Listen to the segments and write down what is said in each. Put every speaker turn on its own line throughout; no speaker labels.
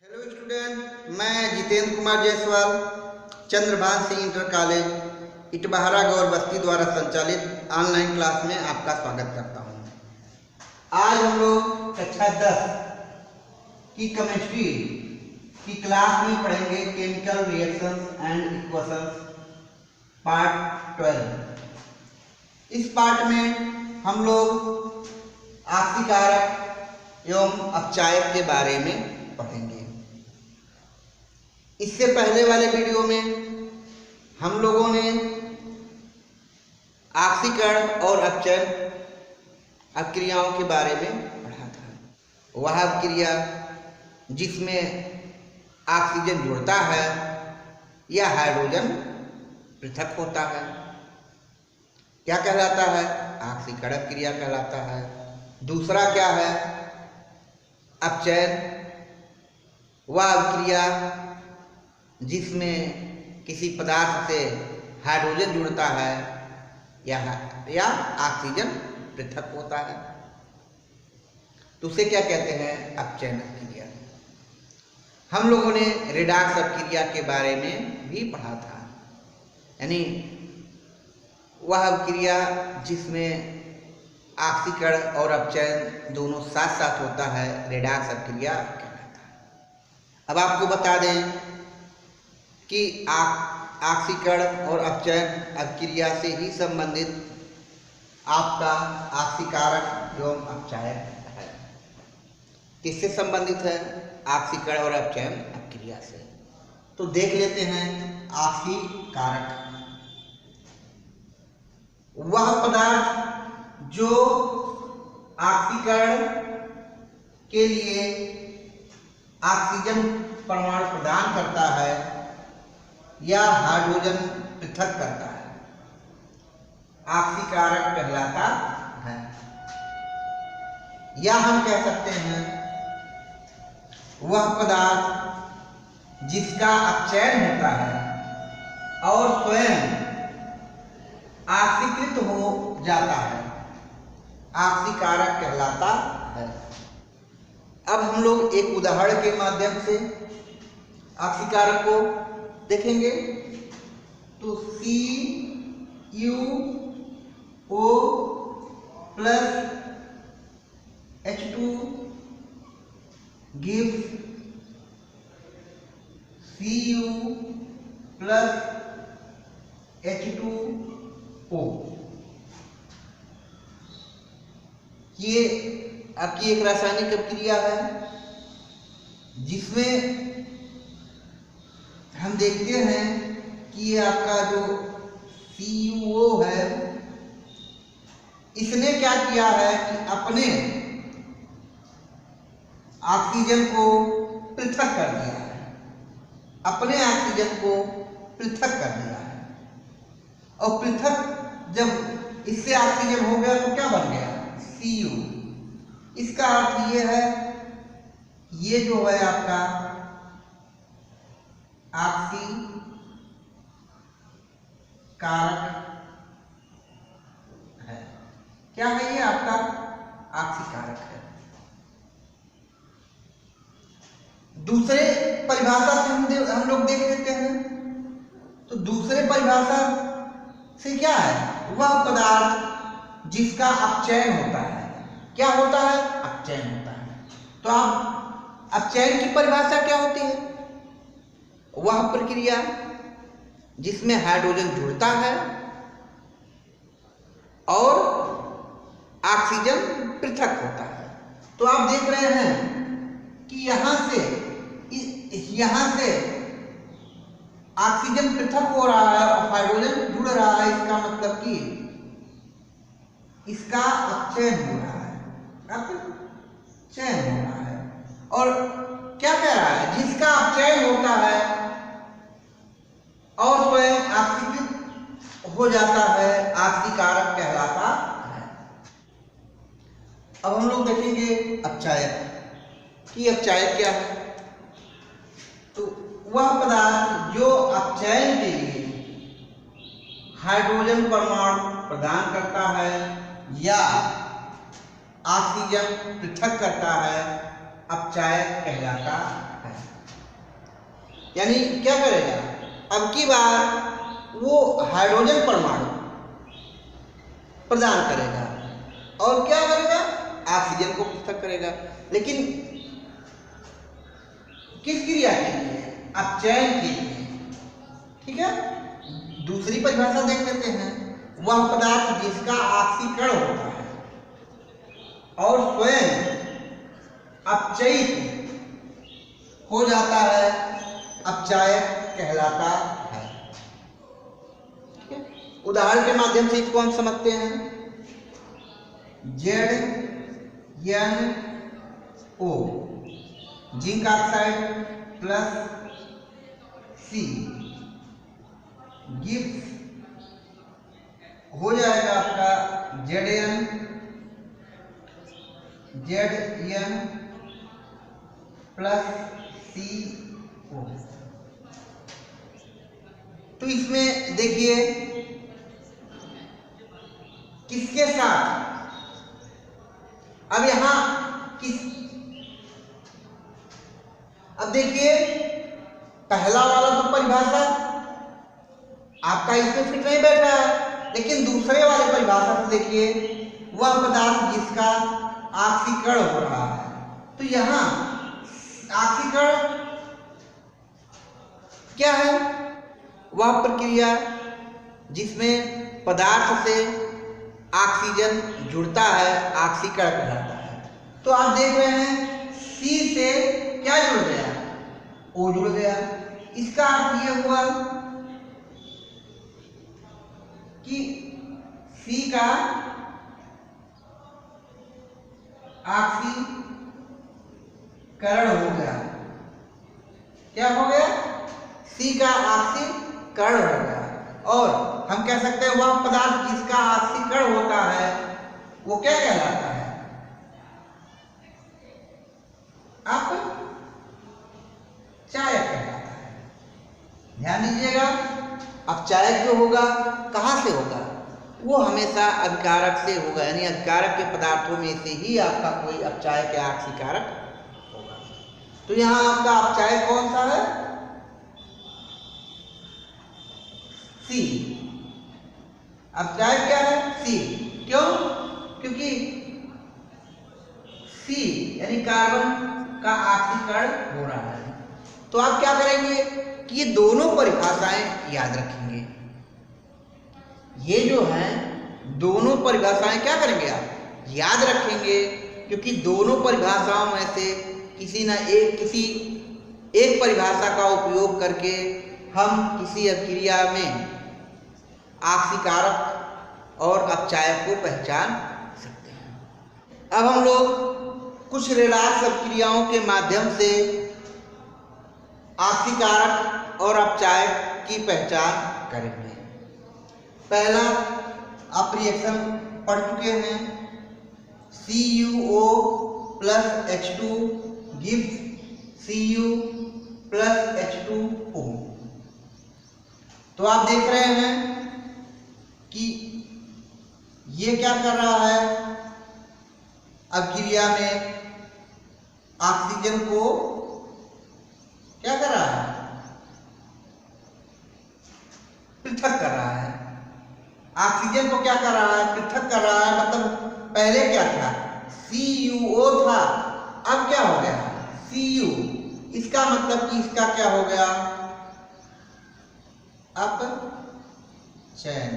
Hello student, मैं Jitendra Kumar Jaiswal Chandrabhan Singh inter college इटबहरा गौर बस्ती द्वारा संचालित ऑनलाइन क्लास में आपका स्वागत करता हूं। आज हम लोग कक्षा 10 की केमिस्ट्री की क्लास में पढ़ेंगे chemical reactions and equations part 12। इस पार्ट में हम लोग आक्सीकारक एवं अपचायक के बारे में पढ़ेंगे। इससे पहले वाले वीडियो में हम लोगों ने ऑक्सीकरण और अपचयन अभिक्रियाओं के बारे में पढ़ा था। वह अभिक्रिया जिसमें ऑक्सीजन जुड़ता है या हाइड्रोजन पृथक होता है क्या कहलाता है? ऑक्सीकरण अभिक्रिया कहलाता है। दूसरा क्या है? अपचयन, वह अभिक्रिया जिसमें किसी पदार्थ से हाइड्रोजन जुड़ता है या ऑक्सीजन पृथक होता है, तो उसे क्या कहते हैं? अपचयन अभिक्रिया। हम लोगों ने रेडॉक्स अभिक्रिया के बारे में भी पढ़ा था, यानी वह अभिक्रिया जिसमें ऑक्सीकरण और अपचयन दोनों साथ साथ होता है, रेडॉक्स अभिक्रिया कहलाता है। अब आपको बता दें कि ऑक्सीकरण और अपचयन अभिक्रिया से ही संबंधित आपका ऑक्सीकारक एवं अपचायक है। किससे संबंधित है? ऑक्सीकरण और अपचयन अभिक्रिया से। तो देख लेते हैं ऑक्सीकारक। वह पदार्थ जो ऑक्सीकरण के लिए ऑक्सीजन परमाणु प्रदान करता है या हाइड्रोजन पृथक करता है, ऑक्सीकारक कहलाता है। या हम कह सकते हैं वह पदार्थ जिसका अपचयन होता है और स्वयं ऑक्सीकृत हो जाता है, ऑक्सीकारक कहलाता है। अब हम लोग एक उदाहरण के माध्यम से ऑक्सीकारक को देखेंगे। तो CuO plus H2 gives Cu plus H2O। ये आपकी एक रासायनिक अभिक्रिया है जिसमें हम देखते हैं कि ये आपका जो CuO है, इसने क्या किया है कि अपने ऑक्सीजन को पृथक कर दिया है, अपने ऑक्सीजन को पृथक कर दिया है। और पृथक जब इससे ऑक्सीजन हो गया तो क्या बन गया? Cu। इसका अर्थ ये है, ये जो है आपका ऑक्सीकारक है। क्या है? ये आपका ऑक्सीकारक है। दूसरे परिभाषा से हम लोग देख लेते हैं। तो दूसरे परिभाषा से क्या है? वह पदार्थ जिसका अपचयन होता है। क्या होता है? अपचयन होता है। तो आप अपचयन की परिभाषा क्या होती है? वह प्रक्रिया जिसमें हाइड्रोजन जुड़ता है और ऑक्सीजन पृथक होता है। तो आप देख रहे हैं कि यहां से ऑक्सीजन पृथक हो रहा है और हाइड्रोजन जुड़ रहा है। इसका मतलब कि इसका अपचयन हो रहा है, अपचयन हो रहा है। और क्या कह रहा है? जिसका अपचयन होता है और स्वयं ऑक्सीकृत हो जाता है, ऑक्सीकारक कहलाता है। अब हम लोग देखेंगे अपचायक कि अपचायक क्या है। तो वह पदार्थ जो अपचयन के लिए हाइड्रोजन परमाणु प्रदान करता है या ऑक्सीजन पृथक करता है, अपचायक कहलाता है। यानी क्या करेगा, अब की बार वो हाइड्रोजन परमाणु प्रदान करेगा और क्या करेगा, ऑक्सीजन को पृथक करेगा। लेकिन किस क्रिया के लिए, अपचयन के लिए। ठीक है, दूसरी परिभाषा देख लेते हैं। वह पदार्थ जिसका ऑक्सीकरण होता है और स्वयं अपचयित हो जाता है, अपचायक कहलाता है। ठीक है, उदाहरण के माध्यम से इसको हम समझते हैं। ZnO zinc oxide plus C gives हो जाएगा आपका Zn प्लस CO। तो इसमें देखिए किसके साथ, अब यहां अब देखिए पहला वाला तो परिभाषा आपका इसमें फिट नहीं बैठ रहा है, लेकिन दूसरे वाले परिभाषा से देखिए, वह पदार्थ जिसका ऑक्सीकरण हो रहा है। तो यहां ऑक्सीकरण क्या है, वह प्रक्रिया जिसमें पदार्थ से ऑक्सीजन जुड़ता है, ऑक्सीकरण कहलाता है। तो आप देख रहे हैं C से क्या जुड़ गया, O जुड़ गया। इसका अर्थ यह हुआ कि C का ऑक्सीकरण हो गया। क्या हो गया, C का ऑक्सीकरण हो गया। और हम कह सकते हैं वह पदार्थ जिसका ऑक्सीकरण होता है वो क्या कहलाता है, अपचायक कहलाता है। ध्यान दीजिएगा, अपचायक जो होगा कहाँ से होगा, वो हमेशा अभिकारक से होगा, यानी अभिकारक के पदार्थों में से ही आपका कोई अपचायक या ऑक्सीकारक होगा। तो यहाँ आपका अपचायक कौन सा है, C। अपचायक क्या है, C। क्यों, क्योंकि C यानी कार्बन का ऑक्सीकरण हो रहा है। तो आप क्या करेंगे कि ये दोनों परिभाषाएं याद रखेंगे। ये जो हैं दोनों परिभाषाएं क्या करेंगे, आप याद रखेंगे, क्योंकि दोनों परिभाषाओं में से किसी एक परिभाषा का उपयोग करके हम किसी अभिक्रिया में ऑक्सीकारक और अपचायक को पहचान सकते हैं। अब हम लोग कुछ रेडॉक्स अभिक्रियाओं के माध्यम से ऑक्सीकारक और अपचायक की पहचान करेंगे। पहला आप रिएक्शन पढ़ चुके हैं, CuO plus H2 gives Cu plus H2O। तो आप देख रहे हैं कि ये क्या कर रहा है, अभिक्रिया में ऑक्सीजन को क्या कर रहा है, पृथक कर रहा है। ऑक्सीजन को क्या कर रहा है, पृथक कर रहा है। मतलब पहले क्या था, CuO था, अब क्या हो गया, Cu। इसका मतलब कि इसका क्या हो गया, अपचयन।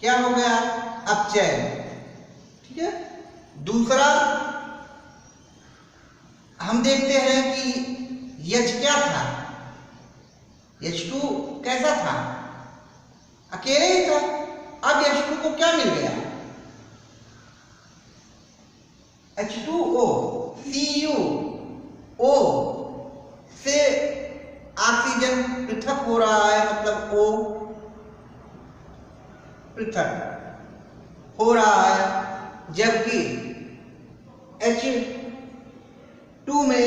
क्या हो गया, अपचयन। ठीक है, दूसरा हम देखते हैं कि H क्या था, H2 कैसा था, अकेले ही था। अब H2 को क्या मिल गया, H2O। CuO से ऑक्सीजन पृथक हो रहा है, मतलब O पृथक हो रहा है, जबकि H2 में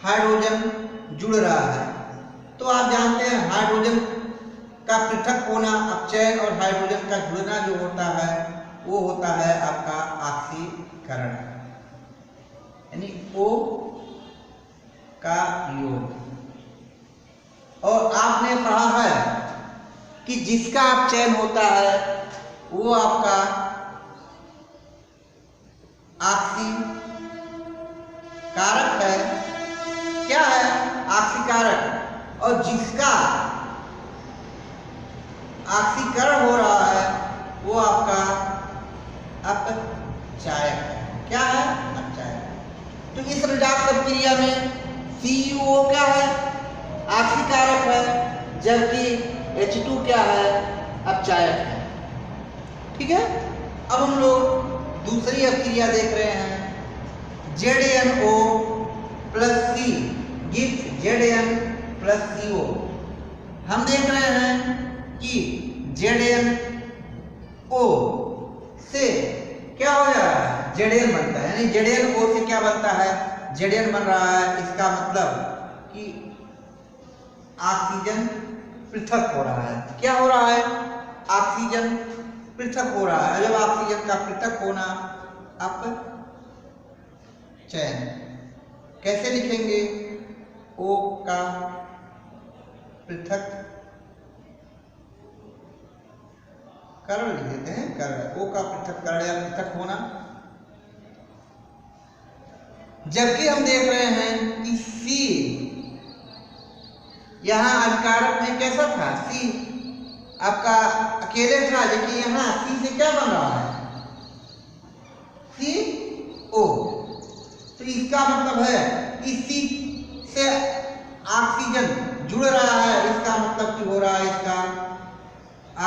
हाइड्रोजन जुड़ रहा है। तो आप जानते हैं हाइड्रोजन का पृथक होना अपचयन और हाइड्रोजन का जुड़ना जो होता है वो होता है आपका ऑक्सीकरण, यानी O का योग। और आपने पढ़ा है कि जिसका अपचयन होता है वो आपका आक्सीकारक है। क्या है? आक्सीकारक। और जिसका आक्सीकरण हो रहा है वो आपका अपचायक है। क्या है? अपचायक। तो इस रिडॉक्स अभिक्रिया में CuO क्या है? आक्सीकारक है, जबकि H2 क्या है? अपचायक है। ठीक है। अब हम लोग दूसरी अभिक्रिया देख रहे हैं, ZnO plus C gives Zn+CO। हम देख रहे हैं कि ZnO से क्या हो रहा है? Zn बनता है, यानी ZnO से क्या बनता है? Zn बन रहा है। इसका मतलब कि ऑक्सीजन पृथक हो रहा है। क्या हो रहा है? ऑक्सीजन पृथक हो रहा है। जब ऑक्सीजन का पृथक होना अपचयन। कैसे लिखेंगे? O का पृथक करण लिख देते हैं, करण। O का पृथक करण या पृथक होना। जबकि हम देख रहे हैं कि C यहां अभिकारक में कैसा था? C आपका अकेले था, लेकिन यहां C से क्या बन रहा है? CO। तो इसका मतलब है कि C से ऑक्सीजन जुड़ रहा है। इसका मतलब कि हो रहा है इसका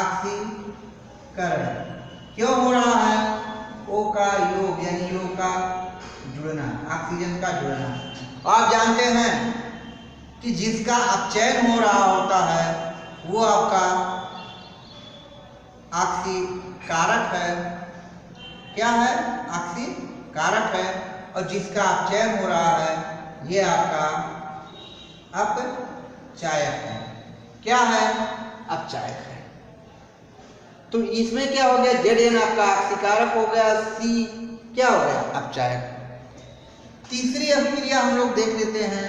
ऑक्सीकरण। क्यों हो रहा है? O का योग, यानी योग का जुड़ना, ऑक्सीजन का जुड़ना। आप जानते हैं कि जिसका अपचयन हो रहा होता है वो आपका ऑक्सीकारक है। क्या है? ऑक्सीकारक है। और जिसका अपचयन हो रहा है ये आपका अपचायक है। क्या है? अपचायक है। तो इसमें क्या हो गया? Zn आपका ऑक्सीकारक हो गया, C क्या हो गया? अपचायक। तीसरी अभिक्रिया हम लोग देख लेते हैं,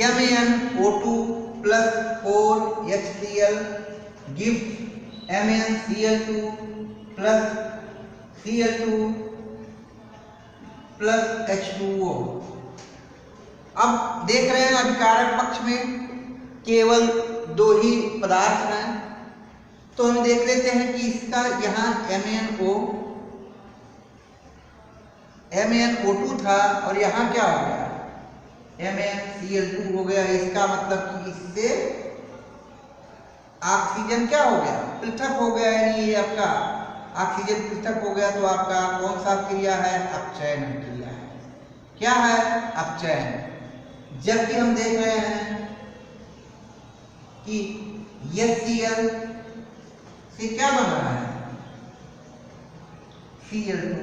MnO2 plus 4HCl gives MnCl2 plus Cl2 plus H2O। अब देख रहे हैं अभिकारक पक्ष में केवल दो ही पदार्थ हैं, तो हम देख लेते हैं कि इसका यहाँ MnO2 था और यहाँ क्या हो गया? MnCl2 हो गया। इसका मतलब कि इससे ऑक्सीजन क्या हो गया? पृथक हो गया। यानी ये आपका ऑक्सीजन पृथक हो गया। तो आपका कौन सा क्रिया है? अपचयन क्रिया है। क्या है? अपचयन। जबकि हम देख रहे हैं कि HCl से क्या बन रहा है? Cl2।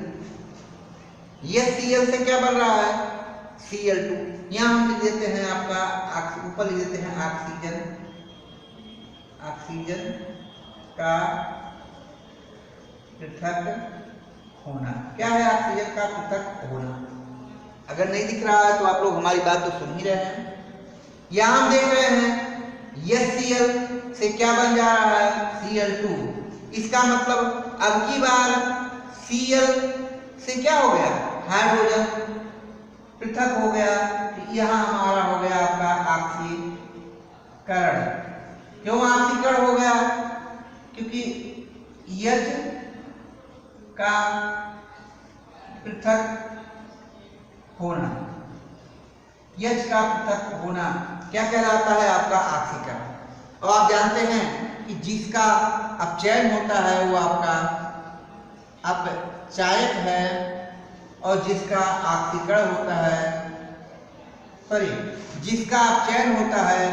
HCl से क्या बन रहा है? Cl2। यहां हम लिख देते हैं आपका ऊपर लिख देते हैं ऑक्सीजन का पृथक होना। क्या है? ऑक्सीजन का पृथक होना। अगर नहीं दिख रहा है तो आप लोग हमारी बात तो सुन ही रहे हैं। यहां हम देख रहे हैं HCl से क्या बन जा रहा है? Cl2। इसका मतलब अब की बार Cl से क्या हो गया? हाइड्रोजन पृथक हो गया। यहां हमारा हो गया आपका ऑक्सीकरण। क्यों ऑक्सीकरण हो गया? क्योंकि H का पृथक होना, H का पृथक होना क्या कहलाता है? आपका ऑक्सीकरण। और आप जानते हैं कि जिसका अपचयन होता है वो आपका अपचायक है, और जिसका ऑक्सीकरण होता है, जिसका अपचयन होता है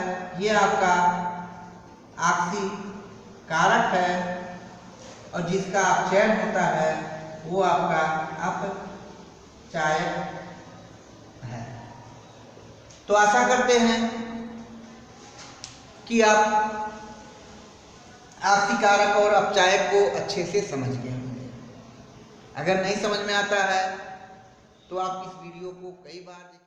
ये आपका ऑक्सीकारक है, और जिसका अपचयन होता है वो आपका अपचायक है। तो आशा करते हैं कि आप ऑक्सीकारक और अपचायक को अच्छे से समझ गए होंगे। अगर नहीं समझ में आता है तो आप इस वीडियो को कई बार देखें।